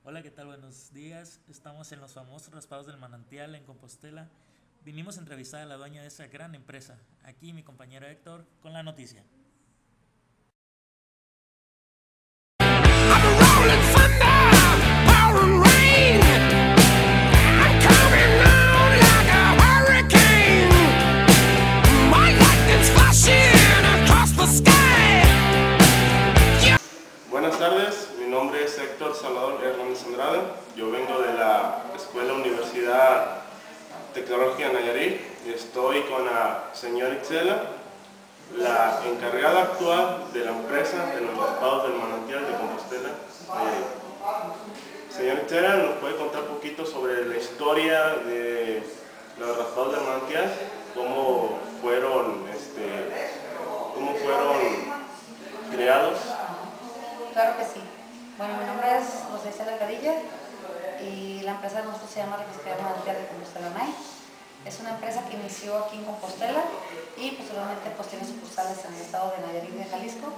Hola, ¿qué tal? Buenos días. Estamos en los famosos raspados del Manantial en Compostela. Vinimos a entrevistar a la dueña de esa gran empresa. Aquí mi compañero Héctor con la noticia. Buenas tardes, mi nombre es Héctor Salvador Hernández Andrade. Yo vengo de la Escuela Universidad Tecnológica Nayarit y estoy con la señora Itzela, la encargada actual de la empresa de los raspados del Manantial de Compostela, Nayarit. Señora Itzela, ¿nos puede contar un poquito sobre la historia de los raspados del Manantial? ¿Cómo fueron creados? Claro que sí. Bueno, mi nombre es José Isela Cadilla y la empresa de nosotros se llama Refistería Manantial de Compostela NAI. Es una empresa que inició aquí en Compostela y posteriormente pues tiene sucursales en el estado de Nayarit y de Jalisco.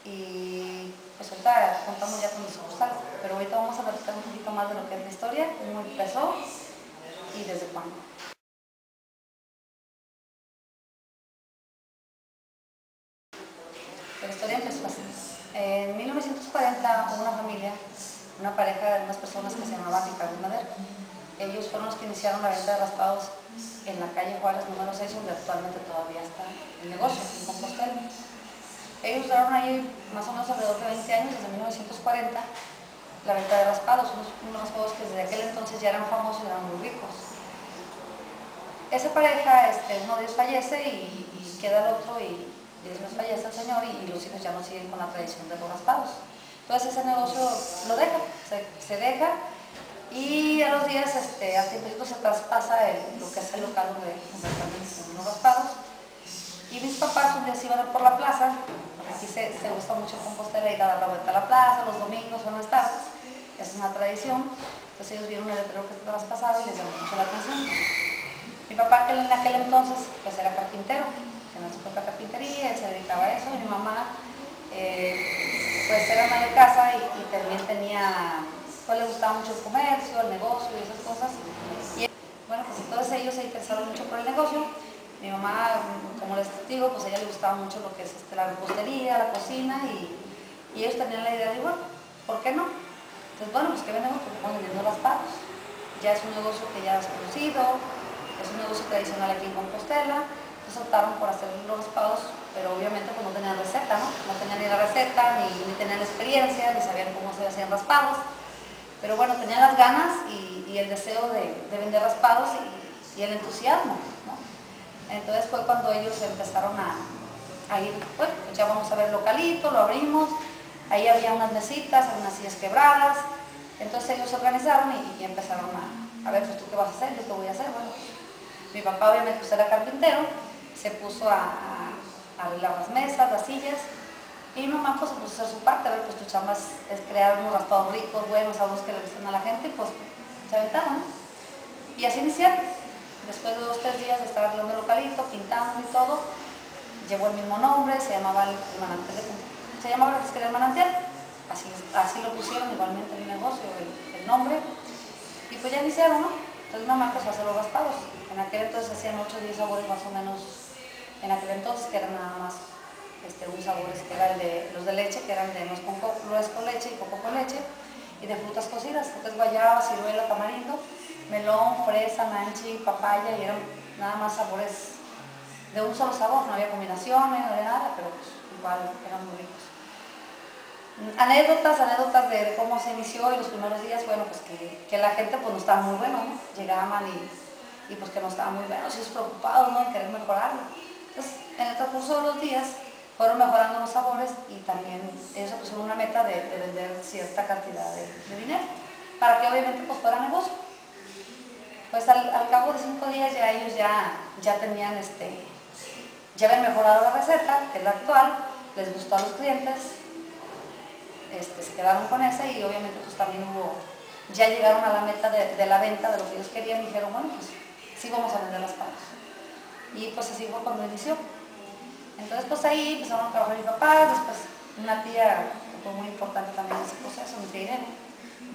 Y pues ahorita contamos ya con los sucursales, pero ahorita vamos a platicar un poquito más de lo que es la historia, cómo empezó y desde cuándo. La historia empezó así. En 1940 hubo una familia, una pareja de unas personas que se llamaban Ricardo y Madero. Ellos fueron los que iniciaron la venta de raspados en la calle Juárez número 6, donde actualmente todavía está el negocio, en Compostela. Ellos duraron ahí más o menos alrededor de 20 años, desde 1940, la venta de raspados, unos raspados que desde aquel entonces ya eran famosos y eran muy ricos. Esa pareja, uno de ellos fallece y queda el otro y después fallece el señor y los hijos ya no siguen con la tradición de los raspados. Entonces ese negocio lo deja, se deja y a los días, al tiempo se traspasa lo que es el local donde están los raspados. Y mis papás un día se iban por la plaza, porque aquí se gusta mucho Compostela ir a dar la vuelta a la plaza, los domingos o en las tardes, es una tradición. Entonces ellos vieron el letrero que se traspasaba y les llamó mucho la atención. Mi papá, que en aquel entonces pues era carpintero, tenía su propia carpintería, él se dedicaba a eso, y mi mamá pues era ama de casa y también pues le gustaba mucho el comercio, el negocio y esas cosas. Y bueno, pues entonces ellos se interesaron mucho por el negocio. Mi mamá, como les digo, pues a ella le gustaba mucho lo que es la repostería, la cocina y ellos tenían la idea de, bueno, ¿por qué no? Entonces, bueno, pues ¿qué vendemos? Porque estamos vendiendo raspados. Ya es un negocio que ya es conocido, es un negocio tradicional aquí en Compostela. Entonces optaron por hacer los raspados, pero obviamente pues no tenían receta, ¿no? No tenían ni la receta, ni tenían experiencia, ni sabían cómo se hacían raspados. Pero bueno, tenían las ganas y el deseo de vender raspados y el entusiasmo, ¿no? Entonces fue cuando ellos empezaron a ir, bueno, pues ya vamos a ver el localito, lo abrimos, ahí había unas mesitas, unas sillas quebradas. Entonces ellos se organizaron y empezaron a ver, pues tú qué vas a hacer, yo qué voy a hacer. Bueno, mi papá obviamente pues era carpintero, se puso a arreglar las mesas, las sillas, y mi mamá pues se puso a hacer su parte. A ver, pues tu chamba es crear unos raspados ricos, buenos, sabrosos que le gustan a la gente, y pues se aventaron, ¿no? Y así iniciaron. Después de 2 o 3 días de estar arreglando el localito, pintando y todo, llevó el mismo nombre, se llamaba el Manantial, se llamaba Refistería del Manantial. Así lo pusieron igualmente en el negocio, el nombre, y pues ya iniciaron, ¿no? Entonces mi mamá empezó a hacer los raspados. En aquel entonces hacían 8 o 10 sabores más o menos, en aquel entonces, que eran nada más un sabores, que eran los de leche, que eran de nuez con leche y coco con leche, y de frutas cocidas, entonces guayaba, ciruela, tamarindo, melón, fresa, nanchi, papaya, y eran nada más sabores de un solo sabor, no había combinaciones, no había nada, pero pues igual eran muy ricos. Anécdotas de cómo se inició y los primeros días, bueno, pues que la gente pues no estaba muy bueno, ¿no? Llegaban y pues que no estaban muy buenos, y preocupados, ¿no? En querer mejorarlo. Entonces, en el transcurso de los días fueron mejorando los sabores y también eso pusieron una meta de vender cierta cantidad de dinero, para que obviamente pues fuera negocio. Pues al cabo de 5 días ya ellos ya tenían, ya habían mejorado la receta, que es la actual, les gustó a los clientes, se quedaron con esa y obviamente pues también ya llegaron a la meta de la venta de lo que ellos querían y dijeron, bueno, pues sí vamos a vender las papas. Y pues así fue cuando inició. Entonces pues ahí empezaron a trabajar mis papás, después una tía que fue muy importante también en ese proceso, mi tía Irene,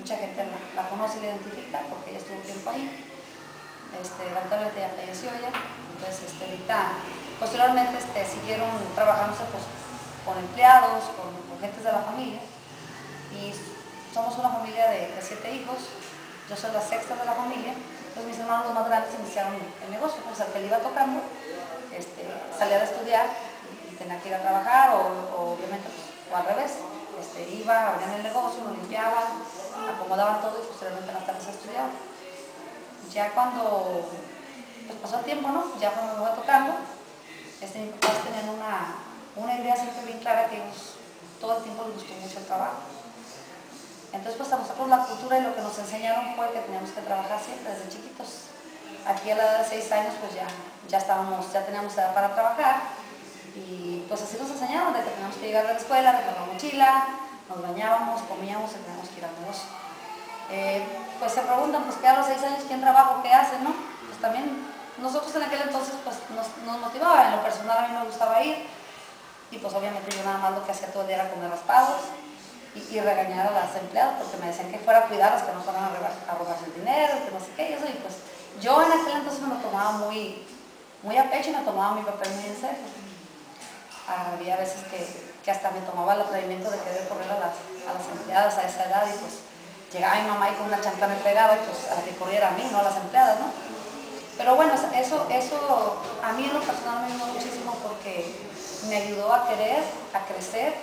mucha gente la conoce y la identifica porque ella estuvo tiempo ahí. Lamentablemente ya falleció ella, entonces ahorita posteriormente siguieron trabajándose pues, con empleados, con gentes de la familia, y somos una familia de 7 hijos. Yo soy la sexta de la familia. Entonces mis hermanos más grandes iniciaron el negocio, pues el que le iba tocando salía de estudiar y tenía que ir a trabajar, o obviamente pues, o al revés, iba, abrían el negocio, lo limpiaban, acomodaban todo y posteriormente en las tardes estudiaban. Ya cuando pues, pasó el tiempo, ¿no? Ya cuando me iba tocando, mis papás tenían una idea siempre bien clara, que ellos todo el tiempo les gustó mucho el trabajo. Entonces pues a nosotros la cultura y lo que nos enseñaron fue que teníamos que trabajar siempre desde chiquitos. Aquí a la edad de 6 años pues ya teníamos edad para trabajar, y pues así nos enseñaron, de que teníamos que llegar de la escuela, dejar la mochila, nos bañábamos, comíamos y teníamos que ir al negocio. Pues se preguntan, pues que a los 6 años quién trabaja o qué hace, ¿no? Pues también nosotros en aquel entonces pues nos motivaba, en lo personal a mí me gustaba ir, y pues obviamente yo nada más lo que hacía todo el día era comer raspados y regañar a las empleadas porque me decían que fuera a cuidarlas, que no fueran a robarse el dinero, que no sé qué, y eso, y pues yo en aquel entonces me lo tomaba muy a pecho y me tomaba mi papel muy en serio. Había veces que hasta me tomaba el atrevimiento de querer correr a las empleadas a esa edad, y pues llegaba mi mamá y con una chancla me pegaba, y pues a la que corriera a mí, no a las empleadas, ¿no? Pero bueno, eso a mí en lo personal me ayudó muchísimo porque me ayudó a querer, a crecer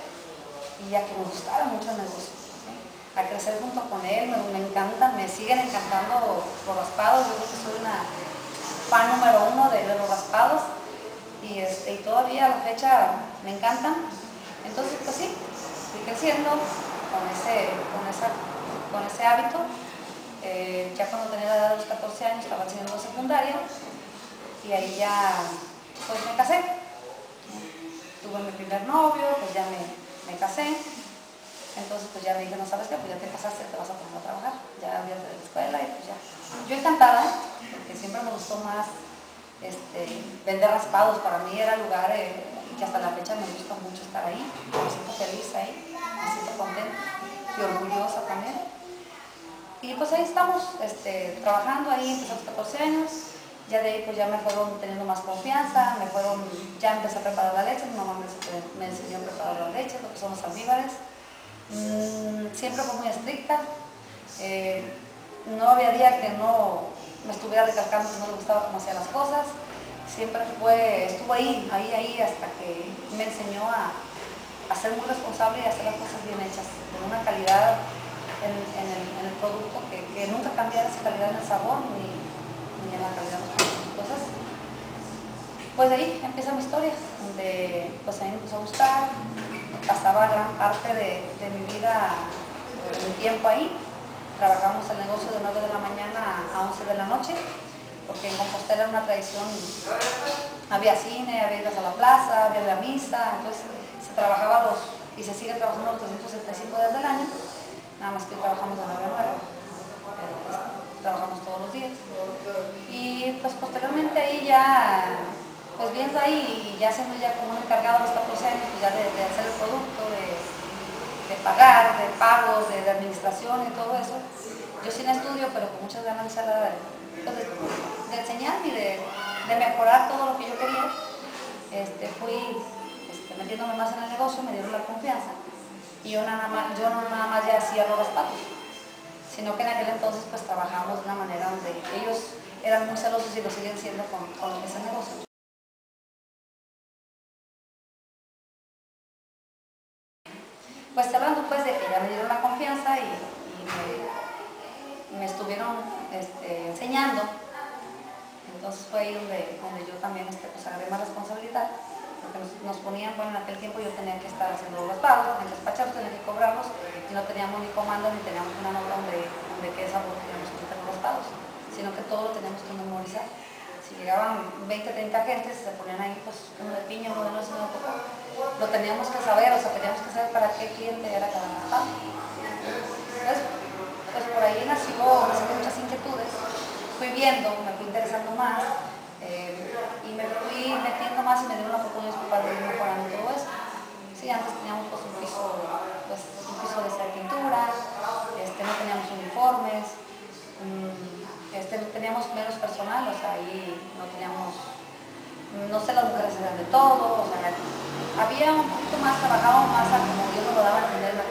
y a que me gustara mucho el negocio, ¿sí? A crecer junto con él. Me encantan, me siguen encantando los raspados. Yo creo que soy una fan número 1 de los raspados, y todavía a la fecha me encantan. Entonces pues sí, fui creciendo con ese hábito. Ya cuando tenía la edad de los 14 años estaba haciendo secundaria, y ahí ya pues me casé. Tuve mi primer novio, pues ya me casé. Entonces pues ya me dije, no sabes qué, pues ya te casaste, te vas a poner a trabajar, ya olvídate de la escuela, y pues ya. Yo encantada, porque siempre me gustó más vender raspados. Para mí era lugar que hasta la fecha me gusta mucho estar ahí, me siento feliz ahí, me siento contenta y orgullosa también. Y pues ahí estamos, trabajando ahí, empecé a los 14 años, ya de ahí pues ya me fueron teniendo más confianza, ya empecé a preparar la leche, mi mamá me enseñó a preparar la leche, lo que son los almíbares. Siempre fue muy estricta, no había día que no me estuviera recalcando que no le gustaba cómo hacía las cosas. Siempre estuvo ahí hasta que me enseñó a ser muy responsable y a hacer las cosas bien hechas, con una calidad en el producto que nunca cambiara esa calidad en el sabor ni en la calidad de los productos. Entonces, pues de ahí empieza mi historia, donde pues a mí me empezó a gustar. Pasaba gran parte de mi vida, de mi tiempo ahí. Trabajamos el negocio de 9 de la mañana a 11 de la noche, porque en Compostela era una tradición, había cine, había idas a la plaza, había la misa, entonces se trabajaba y se sigue trabajando los 365 días del año, nada más que trabajamos de 9 a 9, pero pues, trabajamos todos los días. Y pues posteriormente ahí ya, pues viendo ahí y ya siendo ya como un encargado a los 14 años, pues ya de hacer el producto, de pagar, de pagos, de administración y todo eso. Yo sin estudio, pero con muchas ganas de enseñar y de mejorar todo lo que yo quería. Fui metiéndome más en el negocio, me dieron la confianza, y yo no nada más ya hacía los raspados, sino que en aquel entonces pues trabajamos de una manera donde ellos eran muy celosos y lo siguen siendo con lo que es el negocio. Pues hablando pues de que ya me dieron la confianza y me estuvieron enseñando, entonces fue ahí donde yo también pues agarré más responsabilidad, porque nos ponían, bueno, en aquel tiempo yo tenía que estar haciendo los pagos, tenía que despacharlos, tenía que cobrarlos, y no teníamos ni comando ni teníamos una nota donde qué sabor teníamos que hacer los pagos, sino que todo lo teníamos que memorizar. Si llegaban 20, 30 agentes, se ponían ahí pues uno de piña, uno de nuez, uno de coco, lo teníamos que saber, o sea, teníamos que saber para qué cliente era cada raspado. Entonces, pues por ahí nacieron muchas inquietudes, fui viendo, me fui interesando más, y me fui metiendo más y me dieron la oportunidad de ir mejorando todo eso. Sí, antes teníamos pues un piso de pintura, no teníamos un menos personal, o sea, ahí no teníamos, no sé, las mujeres hacían de todo, o sea, había un poquito más, trabajábamos más a como Dios nos lo daba a entender en